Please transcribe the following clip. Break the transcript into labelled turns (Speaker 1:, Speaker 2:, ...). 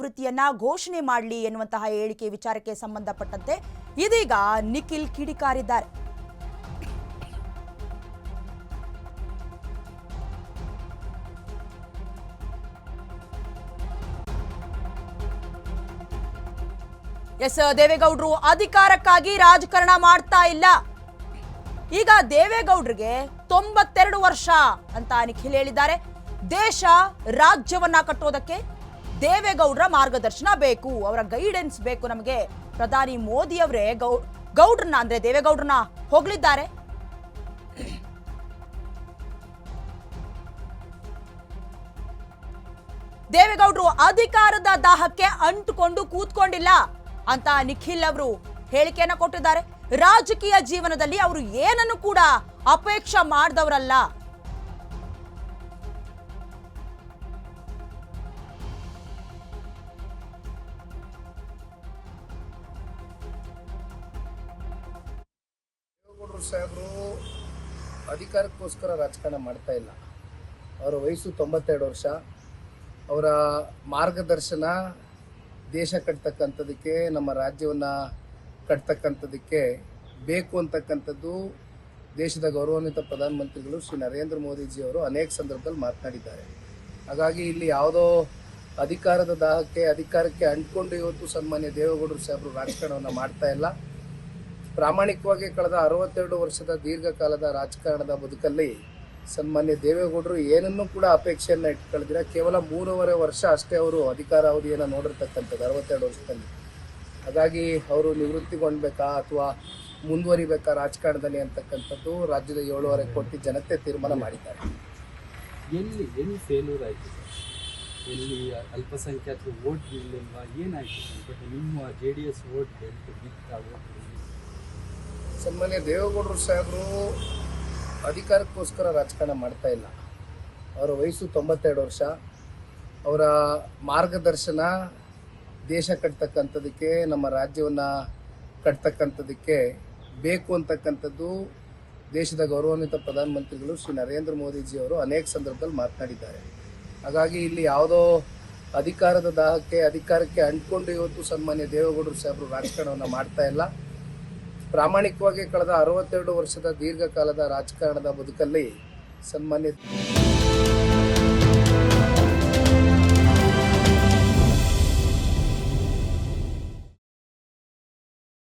Speaker 1: ನಿವೃತ್ತಿಯನ್ನ ಘೋಷಣೆ ಮಾಡಲಿ ಎನ್ನುವಂತಹ ಹೇಳಿಕೆ ವಿಚಾರಕ್ಕೆ ಸಂಬಂಧಪಟ್ಟಂತೆ ಇದೀಗ ನಿಖಿಲ್ ಕಿಡಿಕಾರಿದ್ದಾರೆ. ದೇವೇಗೌಡರು ಅಧಿಕಾರಕ್ಕಾಗಿ ರಾಜಕಾರಣ ಮಾಡ್ತಾ ಇಲ್ಲ. ಈಗ ದೇವೇಗೌಡರಿಗೆ 92 ವರ್ಷ ಅಂತ ನಿಖಿಲ್ ಹೇಳಿದ್ದಾರೆ. ದೇಶ ರಾಜ್ಯವನ್ನ ಕಟ್ಟೋದಕ್ಕೆ ದೇವೇಗೌಡರ ಮಾರ್ಗದರ್ಶನ ಬೇಕು, ಅವರ ಗೈಡೆನ್ಸ್ ಬೇಕು ನಮಗೆ. ಪ್ರಧಾನಿ ಮೋದಿ ಅವರೇ ಗೌಡ್ರನ್ನ ಅಂದ್ರೆ ದೇವೇಗೌಡರನ್ನ ಹೊಗಳಿದ್ದಾರೆ. ದೇವೇಗೌಡರು ಅಧಿಕಾರದ ದಾಹಕ್ಕೆ ಅಂಟುಕೊಂಡು ಕೂತ್ಕೊಂಡಿಲ್ಲ ಅಂತ ನಿಖಿಲ್ ಅವರು ಹೇಳಿಕೆಯನ್ನ ಕೊಟ್ಟಿದ್ದಾರೆ. ರಾಜಕೀಯ ಜೀವನದಲ್ಲಿ ಅವರು ಏನನ್ನು ಕೂಡ ಅಪೇಕ್ಷೆ ಮಾಡಿದವರಲ್ಲ.
Speaker 2: ದೇವೇಗೌಡರು ಸಾಹೇಬರು ಅಧಿಕಾರಕ್ಕೋಸ್ಕರ ರಾಜಕಾರಣ ಮಾಡ್ತಾ ಇಲ್ಲ. ಅವರ ವಯಸ್ಸು 92 ವರ್ಷ. ಅವರ ಮಾರ್ಗದರ್ಶನ ದೇಶ ಕಟ್ತಕ್ಕಂಥದಕ್ಕೆ, ನಮ್ಮ ರಾಜ್ಯವನ್ನು ಕಟ್ತಕ್ಕಂಥದಕ್ಕೆ ಬೇಕು ಅಂತಕ್ಕಂಥದ್ದು ದೇಶದ ಗೌರವಾನ್ವಿತ ಪ್ರಧಾನಮಂತ್ರಿಗಳು ಶ್ರೀ ನರೇಂದ್ರ ಮೋದಿಜಿಯವರು ಅನೇಕ ಸಂದರ್ಭದಲ್ಲಿ ಮಾತನಾಡಿದ್ದಾರೆ. ಹಾಗಾಗಿ ಇಲ್ಲಿ ಯಾವುದೋ ಅಧಿಕಾರದ ದಾಹಕ್ಕೆ, ಅಧಿಕಾರಕ್ಕೆ ಅಂಟ್ಕೊಂಡು ಇವತ್ತು ಸನ್ಮಾನ್ಯ ದೇವೇಗೌಡರು ಸಾಹೇಬರು ರಾಜಕಾರಣವನ್ನು ಮಾಡ್ತಾ ಇಲ್ಲ. ಪ್ರಾಮಾಣಿಕವಾಗಿ ಕಳೆದ 62 ವರ್ಷದ ದೀರ್ಘಕಾಲದ ರಾಜಕಾರಣದ ಬದುಕಲ್ಲಿ ಸನ್ಮಾನ್ಯ ದೇವೇಗೌಡರು ಏನನ್ನೂ ಕೂಡ ಅಪೇಕ್ಷೆಯನ್ನು ಇಟ್ಕೊಳ್ದಿರ ಕೇವಲ 3.5 ವರ್ಷ ಅಷ್ಟೇ ಅವರು ಅಧಿಕಾರ ಅವಧಿಯನ್ನು ನೋಡಿರ್ತಕ್ಕಂಥದ್ದು 62 ವರ್ಷದಲ್ಲಿ. ಹಾಗಾಗಿ ಅವರು ನಿವೃತ್ತಿಗೊಳ್ಬೇಕಾ ಅಥವಾ ಮುಂದುವರಿಬೇಕಾ ರಾಜಕಾರಣದಲ್ಲಿ ಅಂತಕ್ಕಂಥದ್ದು ರಾಜ್ಯದ 7.5 ಕೋಟಿ ಜನತೆ ತೀರ್ಮಾನ ಮಾಡಿದ್ದಾರೆ.
Speaker 3: ಎಲ್ಲಿ ಫೇಲ್ಯೂರ್ ಆಯಿತು, ಎಲ್ಲಿ ಅಲ್ಪಸಂಖ್ಯಾತರು ವೋಟ್ ಬೀಳಲಿಲ್ವಾ, ಏನಾಯಿತು? ಬಟ್ ನಿಮ್ಮ JDS ವೋಟ್ ಬಿತ್ತ
Speaker 2: ಸನ್ಮಾನ್ಯ ದೇವೇಗೌಡರು ಸಾಹೇಬರು ಅಧಿಕಾರಕ್ಕೋಸ್ಕರ ರಾಜಕಾರಣ ಮಾಡ್ತಾ ಇಲ್ಲ. ಅವರ ವಯಸ್ಸು 92 ವರ್ಷ. ಅವರ ಮಾರ್ಗದರ್ಶನ ದೇಶ ಕಟ್ತಕ್ಕಂಥದಕ್ಕೆ, ನಮ್ಮ ರಾಜ್ಯವನ್ನು ಕಟ್ತಕ್ಕಂಥದಕ್ಕೆ ಬೇಕು ಅಂತಕ್ಕಂಥದ್ದು ದೇಶದ ಗೌರವಾನ್ವಿತ ಪ್ರಧಾನಮಂತ್ರಿಗಳು ಶ್ರೀ ನರೇಂದ್ರ ಮೋದಿಜಿಯವರು ಅನೇಕ ಸಂದರ್ಭದಲ್ಲಿ ಮಾತನಾಡಿದ್ದಾರೆ. ಹಾಗಾಗಿ ಇಲ್ಲಿ ಯಾವುದೋ ಅಧಿಕಾರದ ದಾಹಕ್ಕೆ, ಅಧಿಕಾರಕ್ಕೆ ಅಂಟ್ಕೊಂಡು ಇವತ್ತು ಸನ್ಮಾನ್ಯ ದೇವೇಗೌಡರು ಸಾಹೇಬರು ರಾಜಕಾರಣವನ್ನು ಮಾಡ್ತಾ ಇಲ್ಲ. ಪ್ರಾಮಾಣಿಕವಾಗಿ ಕಳೆದ 62 ವರ್ಷದ ದೀರ್ಘಕಾಲದ ರಾಜಕಾರಣದ ಬದುಕಲ್ಲಿ ಸನ್ಮಾನ್ಯ